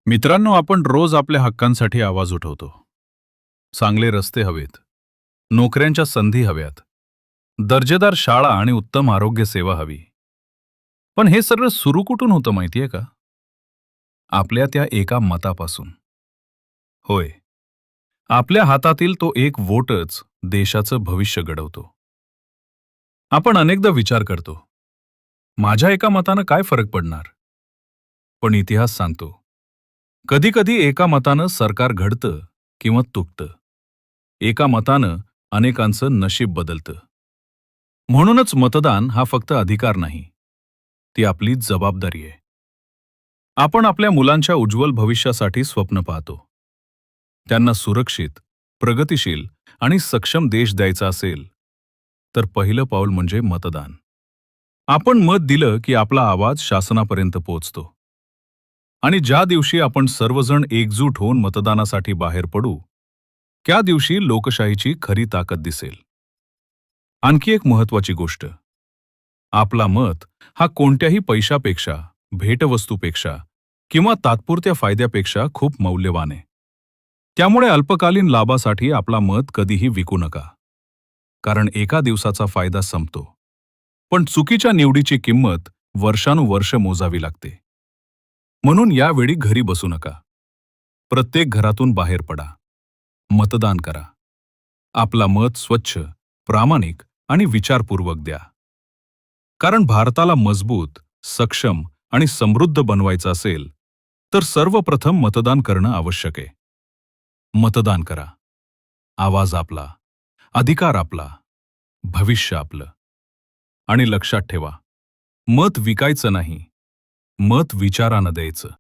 मित्रांनो, आपण रोज आपल्या हक्कांसाठी आवाज उठवतो. चांगले रस्ते हवेत, नोकऱ्यांच्या संधी हव्यात, दर्जेदार शाळा आणि उत्तम आरोग्य सेवा हवी. पण हे सगळं सुरू कुठून होतं माहितीये का? आपल्या त्या एका मतापासून. होय, आपल्या हातातील तो एक वोटच देशाचं भविष्य घडवतो. आपण अनेकदा विचार करतो, माझ्या एका मतानं काय फरक पडणार? पण इतिहास सांगतो, कधी कधी एका मतानं सरकार घडतं किंवा तुटतं. एका मतानं अनेकांचं नशीब बदलतं. म्हणूनच मतदान हा फक्त अधिकार नाही, ती आपली जबाबदारी आहे. आपण आपल्या मुलांच्या उज्ज्वल भविष्यासाठी स्वप्न पाहतो. त्यांना सुरक्षित, प्रगतिशील आणि सक्षम देश द्यायचा असेल, तर पहिलं पाऊल म्हणजे मतदान. आपण मत दिलं की आपला आवाज शासनापर्यंत पोहोचतो. आणि ज्या दिवशी आपण सर्वजण एकजूट होऊन मतदानासाठी बाहेर पडू, त्या दिवशी लोकशाहीची खरी ताकद दिसेल. आणखी एक महत्वाची गोष्ट, आपला मत हा कोणत्याही पैशापेक्षा, भेटवस्तूपेक्षा किंवा तात्पुरत्या फायद्यापेक्षा खूप मौल्यवान आहे. त्यामुळे अल्पकालीन लाभासाठी आपला मत कधीही विकू नका. कारण एका दिवसाचा फायदा संपतो, पण चुकीच्या निवडीची किंमत वर्षानुवर्ष मोजावी लागते. म्हणून यावेळी घरी बसू नका. प्रत्येक घरातून बाहेर पडा. मतदान करा. आपला मत स्वच्छ, प्रामाणिक आणि विचारपूर्वक द्या. कारण भारताला मजबूत, सक्षम आणि समृद्ध बनवायचं असेल, तर सर्वप्रथम मतदान करणं आवश्यक आहे. मतदान करा. आवाज आपला, अधिकार आपला, भविष्य आपलं. आणि लक्षात ठेवा, मत विकायचं नाही, मत विचारानं द्यायचं.